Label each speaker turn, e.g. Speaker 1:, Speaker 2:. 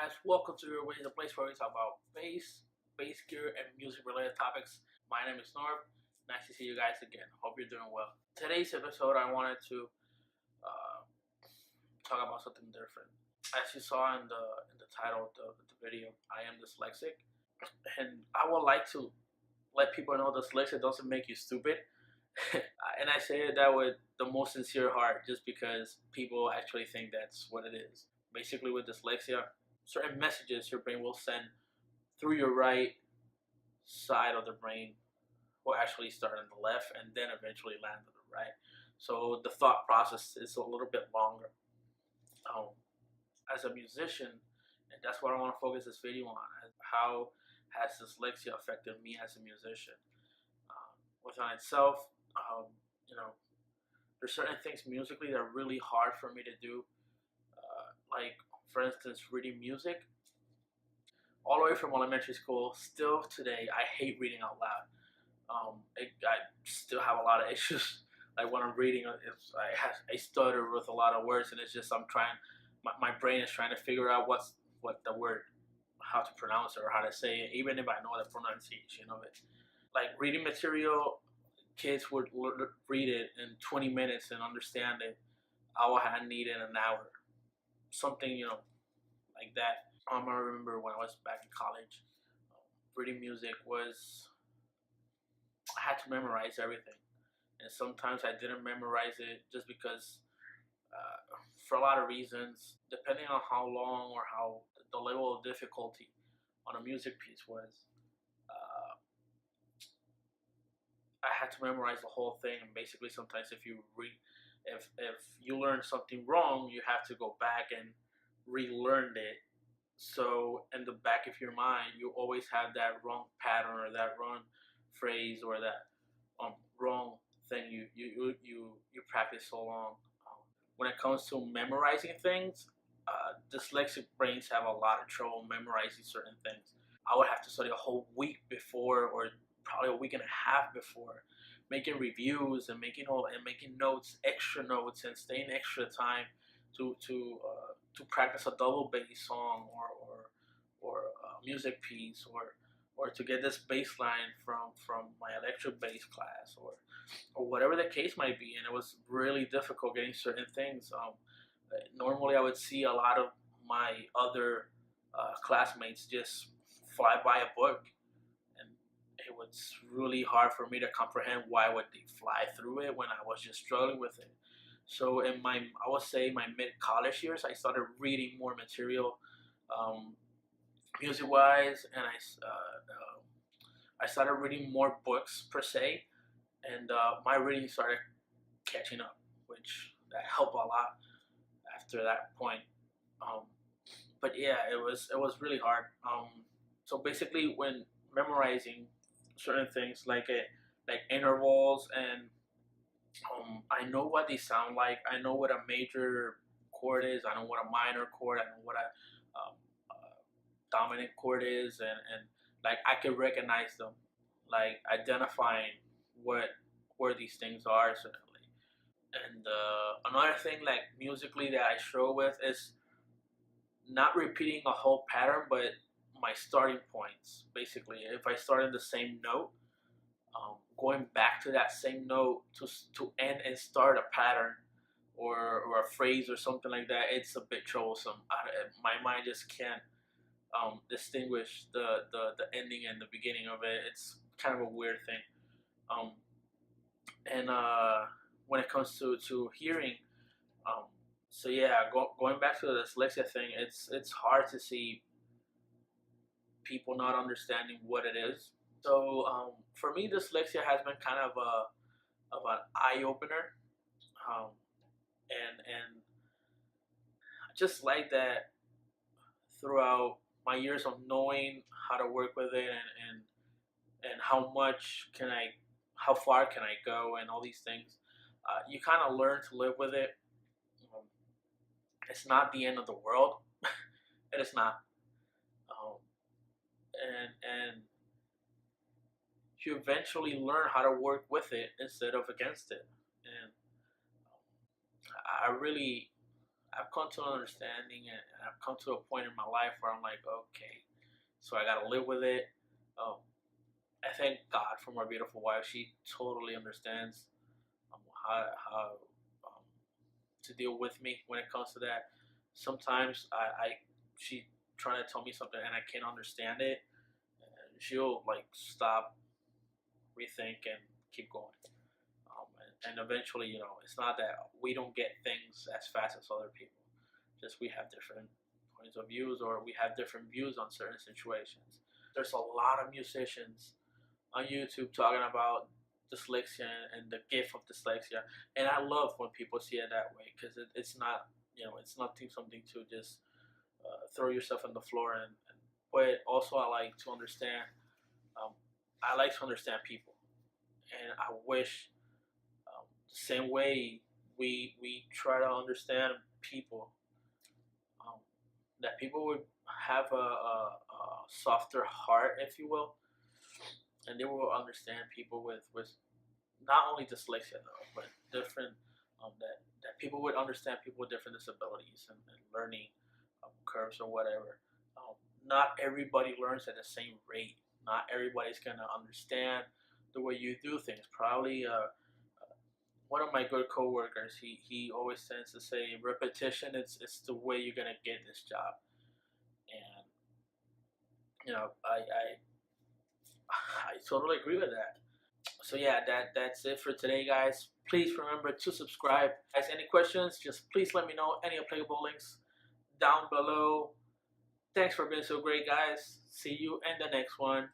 Speaker 1: guys, welcome to Your Way, the place where we talk about bass gear, and music related topics. My name is Norv. Nice to see you guys again. Hope you're doing well. Today's episode, I wanted to uh, talk about something different. As you saw in the title of the video, I am dyslexic, and I would like to let people know dyslexia doesn't make you stupid. And I say that with the most sincere heart, just because people actually think that's what it is. Basically, with dyslexia, certain messages your brain will send through your right side of the brain will actually start on the left and then eventually land on the right. So the thought process is a little bit longer. As a musician, and that's what I want to focus this video on: how has dyslexia affected me as a musician? Within itself, you know, there's certain things musically that are really hard for me to do. Like, for instance, reading music. All the way from elementary school, still today, I hate reading out loud. I still have a lot of issues. Like when I'm reading, I stutter with a lot of words, and it's just my brain is trying to figure out what the word, how to pronounce it or how to say it, even if I know the pronunciation of it. Like reading material, kids would read it in 20 minutes and understand it. I would have needed an hour, something like that. I remember when I was back in college, reading music was, I had to memorize everything, and sometimes I didn't memorize it just because, for a lot of reasons, depending on how long or how the level of difficulty on a music piece was. I had to memorize the whole thing, and basically sometimes if you learn something wrong, you have to go back and relearn it. So in the back of your mind, you always have that wrong pattern or that wrong phrase or that wrong thing you practice so long. When it comes to memorizing things, dyslexic brains have a lot of trouble memorizing certain things. I would have to study a whole week before, or probably a week and a half before, making reviews and making notes, extra notes, and staying extra time to practice a double bass song or a music piece, or to get this bass line from my electric bass class, or whatever the case might be. And it was really difficult getting certain things. Normally I would see a lot of my other classmates just fly by a book, and it was really hard for me to comprehend why would they fly through it when I was just struggling with it. So in I would say my mid-college years, I started reading more material, music-wise, and I started reading more books per se, and my reading started catching up, which that helped a lot after that point. But yeah, it was really hard. So basically, when memorizing certain things like intervals, and I know what they sound like. I know what a major chord is. I know what a minor chord. I know what a dominant chord is, and like I can recognize them, like identifying where these things are, certainly. And another thing, like musically, that I struggle with is not repeating a whole pattern, but my starting points. Basically, if I start in the same note, going back to that same note to end and start a pattern or a phrase or something like that, it's a bit troublesome. My mind just can't distinguish the ending and the beginning of it. It's kind of a weird thing. And when it comes to hearing, so yeah, going back to the dyslexia thing, it's hard to see people not understanding what it is. So for me, dyslexia has been kind of an eye opener, and I just like that throughout my years of knowing how to work with it, and how far can I go, and all these things. You kind of learn to live with it. It's not the end of the world. It is not. And you eventually learn how to work with it instead of against it. And I really I've come to an understanding, and I've come to a point in my life where I'm like, okay, so I gotta live with it. Um, I thank God for my beautiful wife. She totally understands how to deal with me when it comes to that. Sometimes she trying to tell me something and I can't understand it, and she'll like stop, rethink, and keep going. And eventually, it's not that we don't get things as fast as other people. Just we have different points of views, or we have different views on certain situations. There's a lot of musicians on YouTube talking about dyslexia and the gift of dyslexia, and I love when people see it that way, because it's not, it's nothing something to just throw yourself on the floor and. But also, I like to understand. Um, I like to understand people, and I wish the same way we try to understand people, um, that people would have a softer heart, if you will, and they will understand people with not only dyslexia though, but different, that people would understand people with different disabilities and learning curves or whatever. Not everybody learns at the same rate. Not everybody's gonna understand the way you do things. Probably one of my good coworkers, he always tends to say repetition. It's the way you're gonna get this job, and I totally agree with that. So yeah, that's it for today, guys. Please remember to subscribe. Guys, any questions? Just please let me know. Any applicable links down below. Thanks for being so great, guys. See you in the next one.